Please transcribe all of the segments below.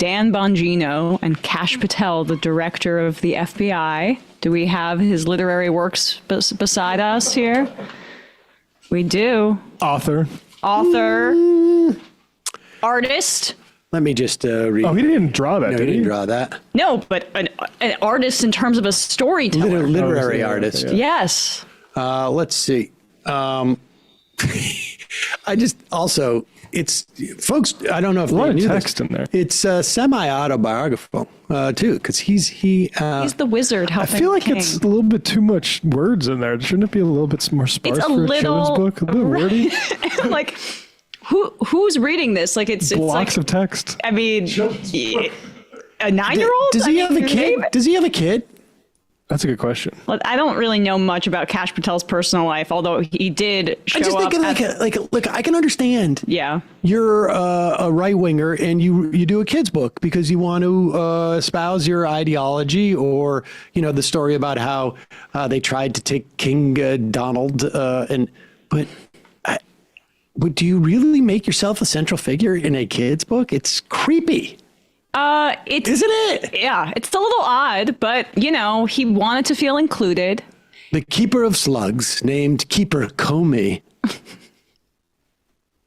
Dan Bongino and Kash Patel, the director of the FBI. Do we have his literary works beside us here? We do. Author. Artist. Let me just read. Oh, he didn't draw that, No, did he he? didn't draw that. No, but an artist in terms of a storyteller. Literary Oh, yeah, artist. yeah. Yes. Let's see. I just also, it's, folks, I don't know if A lot they of knew text this. in there. It's semi-autobiographical, too, because he's He's the wizard I helping feel like the king. it's a little bit too much words in there. Shouldn't it be a little bit more sparse It's a for a little children's book? A bit wordy. like who's reading this? Like it's Blocks like of text. I mean, a 9-year-old. Does he have a kid? maybe? Does he have a kid? That's a good question. Well, I don't really know much about Kash Patel's personal life, although he did show I just up. think look, I can understand. Yeah. You're a right winger and you do a kid's book because you want to espouse your ideology, or the story about how they tried to take King Donald but do you really make yourself a central figure in a kid's book? It's creepy. Isn't it? Yeah, it's a little odd, but he wanted to feel included. The keeper of slugs, named Keeper Comey.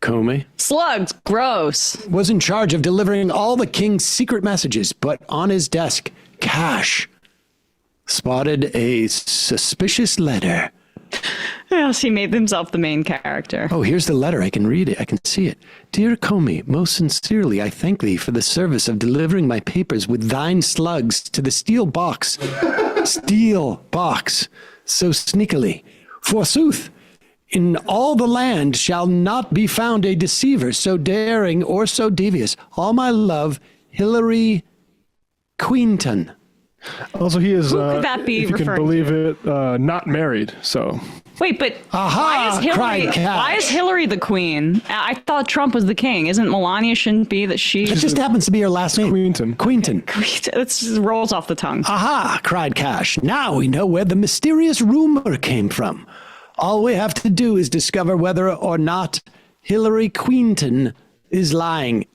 Comey? Slugs, gross. Was in charge of delivering all the king's secret messages, but on his desk, Kash spotted a suspicious letter. Yes, he made himself the main character. Oh, here's the letter. I can read it. I can see it. Dear Comey, most sincerely, I thank thee for the service of delivering my papers with thine slugs to the steel box, so sneakily. Forsooth, in all the land shall not be found a deceiver so daring or so devious. All my love, Hillary Queenton. Also, he is, Who could that be if you can referring believe it, not married. So Wait, but Aha, cried Kash. why is Hillary the queen? I thought Trump was the king. Isn't Melania shouldn't be that she? It just happens to be her last name. Queenton. It just rolls off the tongue. Aha, cried Kash. Now we know where the mysterious rumor came from. All we have to do is discover whether or not Hillary Queenton is lying.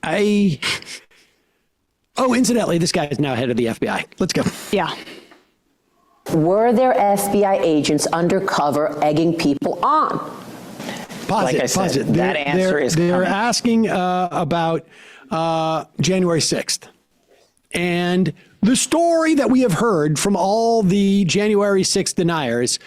Oh, incidentally, this guy is now head of the FBI. Let's go. Yeah. Were there FBI agents undercover egging people on? Pause it. That answer is They're coming. asking about January 6th. And the story that we have heard from all the January 6th deniers,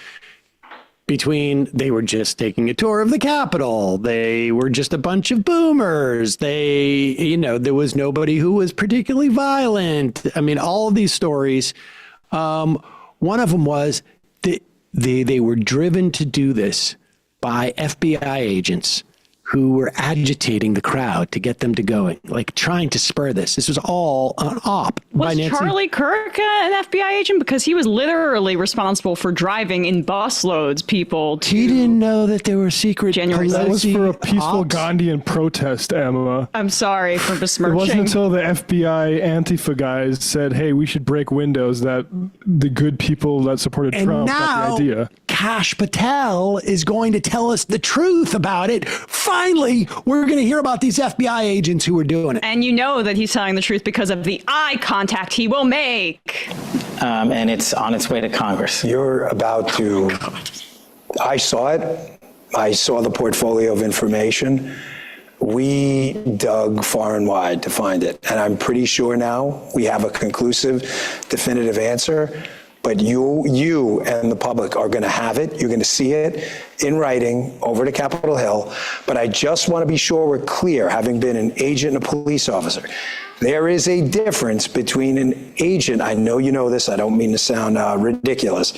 between they were just taking a tour of the Capitol, they were just a bunch of boomers, there was nobody who was particularly violent. I mean, all of these stories. One of them was that they were driven to do this by FBI agents who were agitating the crowd to get them to going, like trying to spur this. This was all an op by Was Nancy. Charlie Kirk an FBI agent? Because he was literally responsible for driving in busloads people to... He didn't know that there were secret January That was for a peaceful ops. Gandhian protest, Emma. I'm sorry for It besmirching. wasn't until the FBI Antifa guys said, hey, we should break windows, that the good people that supported And Trump now got the idea. Kash Patel is going to tell us the truth about it. Finally, we're going to hear about these FBI agents who were doing it. And you know that he's telling the truth because of the eye contact he will make. And it's on its way to Congress. You're about to, I saw it. I saw the portfolio of information. We dug far and wide to find it. And I'm pretty sure now we have a conclusive, definitive answer. But you and the public are going to have it. You're going to see it in writing over to Capitol Hill. But I just want to be sure we're clear, having been an agent and a police officer. There is a difference between an agent. I know you know this. I don't mean to sound ridiculous.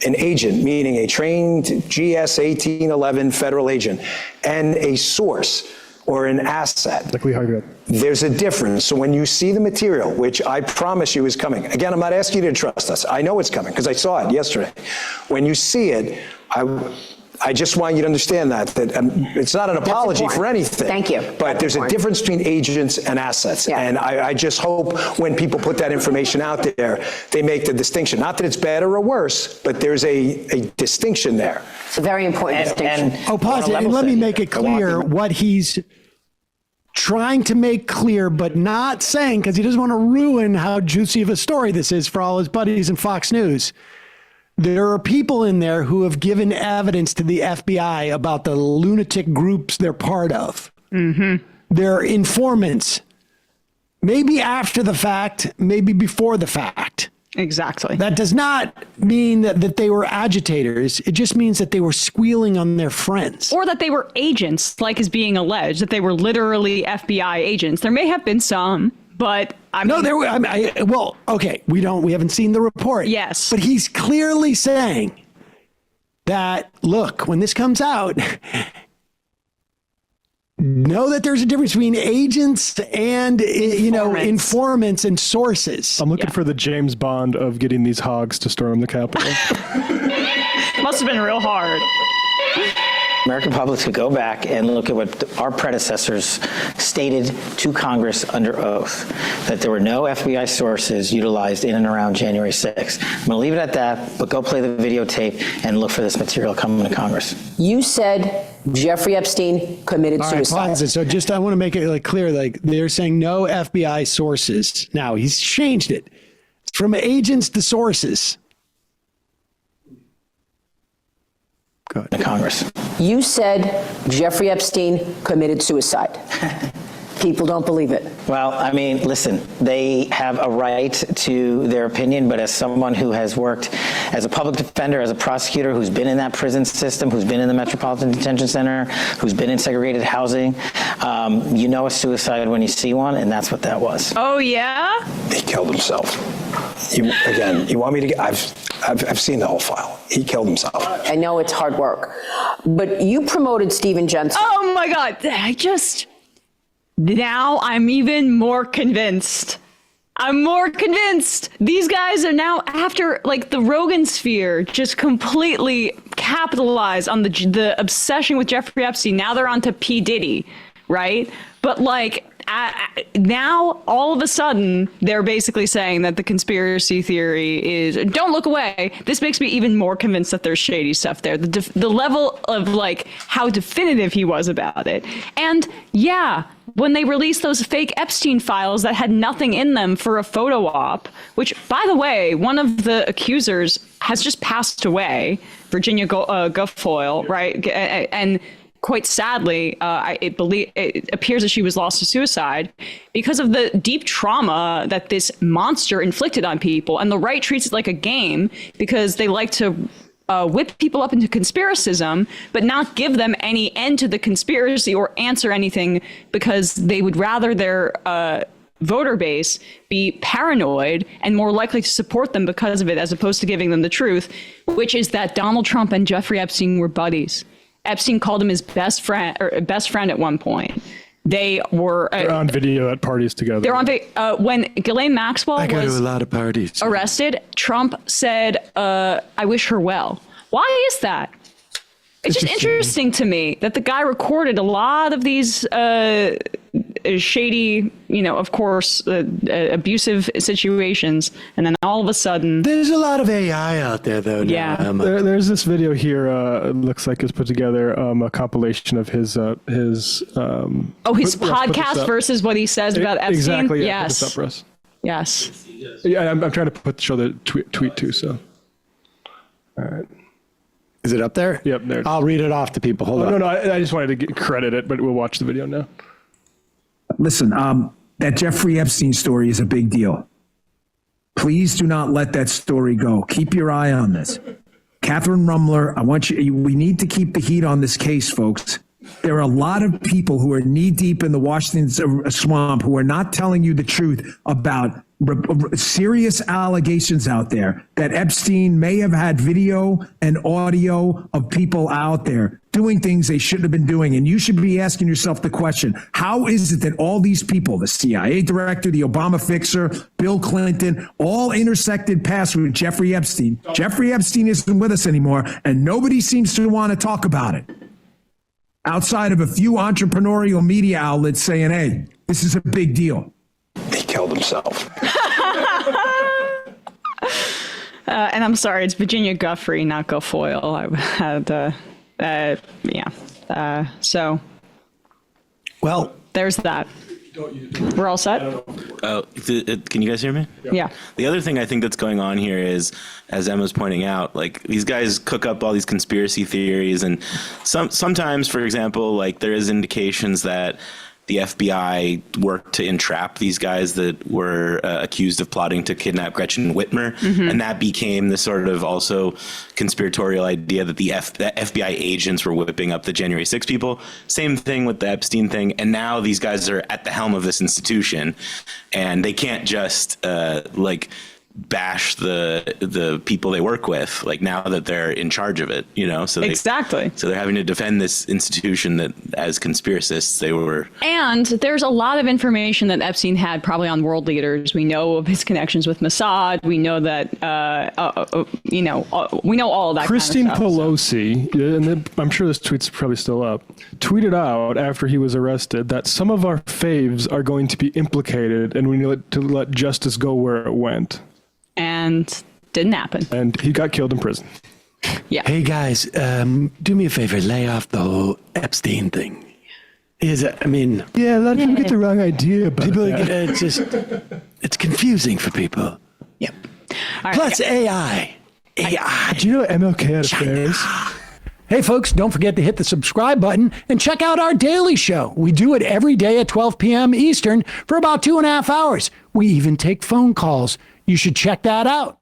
An agent, meaning a trained GS 1811 federal agent, and a source or an asset. Like we heard. There's a difference. So when you see the material, which I promise you is coming, again, I'm not asking you to trust us. I know it's coming because I saw it yesterday. When you see it, I just want you to understand that it's not an apology important. for anything. Thank you. But That's there's important. a difference between agents and assets. Yeah. And I just hope when people put that information out there, they make the distinction. Not that it's better or worse, but there's a distinction there. It's a very important distinction. Oh, pause it and let me make it clear what he's trying to make clear, but not saying, because he doesn't want to ruin how juicy of a story this is for all his buddies in Fox News. There are people in there who have given evidence to the FBI about the lunatic groups they're part of. Mm-hmm. They're informants, maybe after the fact, maybe before the fact. Exactly. That does not mean that they were agitators. It just means that they were squealing on their friends. Or that they were agents, like is being alleged, that they were literally FBI agents. There may have been some, but I mean, No, there were. Well, okay, we haven't seen the report. Yes. But he's clearly saying that, look, when this comes out, know that there's a difference between agents and, informants and sources. I'm looking for the James Bond of getting these hogs to storm the Capitol. must have been real hard. American public could go back and look at what our predecessors stated to Congress under oath, that there were no FBI sources utilized in and around January 6th. I'm going to leave it at that, but go play the videotape and look for this material coming to Congress. You said Jeffrey Epstein committed All right, suicide. pause it. So just, I want to make it clear, they're saying no FBI sources. Now, he's changed it from agents to sources. Go ahead. To Congress. You said Jeffrey Epstein committed suicide. People don't believe it. Well, I mean, listen, they have a right to their opinion, but as someone who has worked as a public defender, as a prosecutor, who's been in that prison system, who's been in the Metropolitan Detention Center, who's been in segregated housing, you know a suicide when you see one, and that's what that was. Oh, yeah? He killed himself. You want me to get, I've seen the whole file. He killed himself. I know it's hard work, but you promoted Stephen Jensen. Oh, my God. Now I'm even more convinced. I'm more convinced. These guys are now, after the Rogan sphere just completely capitalized on the obsession with Jeffrey Epstein. Now they're on to P. Diddy, right? But now all of a sudden they're basically saying that the conspiracy theory is, don't look away. This makes me even more convinced that there's shady stuff there. The level of how definitive he was about it. And yeah, when they released those fake Epstein files that had nothing in them for a photo op, which, by the way, one of the accusers has just passed away, Virginia Guilfoyle, right? And quite sadly, it appears that she was lost to suicide because of the deep trauma that this monster inflicted on people. And the right treats it like a game because they like to whip people up into conspiracism, but not give them any end to the conspiracy or answer anything because they would rather their voter base be paranoid and more likely to support them because of it, as opposed to giving them the truth, which is that Donald Trump and Jeffrey Epstein were buddies. Epstein called him his best friend at one point. They're on video at parties together. They're on video. When Ghislaine Maxwell I go was to a lot of parties. arrested, Trump said, I wish her well. Why is that? It's just interesting to me that the guy recorded a lot of these shady, of course, abusive situations. And then all of a sudden, There's a lot of AI out there, though. Now, Yeah. Emma. There's this video here. It looks like it's put together a compilation of his his put this podcast up. versus what he says about Epstein. Exactly. Yeah, put this up Yes. for us. Yes. Yeah, I'm trying to show the tweet too. So, all right. Is it up there? Yep, there. I'll read it off to people. Hold on. No, I just wanted to credit it, but we'll watch the video now. Listen, that Jeffrey Epstein story is a big deal. Please do not let that story go. Keep your eye on this. Catherine Rumler, we need to keep the heat on this case, folks. There are a lot of people who are knee deep in the Washington swamp who are not telling you the truth about serious allegations out there that Epstein may have had video and audio of people out there doing things they shouldn't have been doing. And you should be asking yourself the question, how is it that all these people, the CIA director, the Obama fixer, Bill Clinton, all intersected paths with Jeffrey Epstein? Jeffrey Epstein isn't with us anymore, and nobody seems to want to talk about it. Outside of a few entrepreneurial media outlets saying, hey, this is a big deal. He killed himself. And I'm sorry, it's Virginia Guilfoyle, not Guilfoyle. I had, so. Well, there's that. We're all set? Can you guys hear me? Yeah. The other thing I think that's going on here is, as Emma's pointing out, like these guys cook up all these conspiracy theories, and sometimes, for example, like there is indications that the FBI worked to entrap these guys that were accused of plotting to kidnap Gretchen Whitmer. And that became the sort of also conspiratorial idea that the FBI agents were whipping up the January 6 people. Same thing with the Epstein thing. And now these guys are at the helm of this institution, and they can't just bash the people they work with, like now that they're in charge of it, so Exactly. So they're having to defend this institution that, as conspiracists, they were. And there's a lot of information that Epstein had probably on world leaders. We know of his connections with Mossad. We know that, we know all of that. Christine kind of stuff, Pelosi, and I'm sure this tweet's probably still up, tweeted out after he was arrested that some of our faves are going to be implicated, and we need to let justice go where it went. And didn't happen. And he got killed in prison. Yeah. Hey guys, do me a favor, lay off the whole Epstein thing. Yeah, Yeah, a lot of people get the wrong idea about people that. it's confusing for people. Yep. All right. Plus AI. Do you know MLK had affairs? Hey folks, don't forget to hit the subscribe button and check out our daily show. We do it every day at 12 p.m. Eastern for about 2.5 hours. We even take phone calls. You should check that out.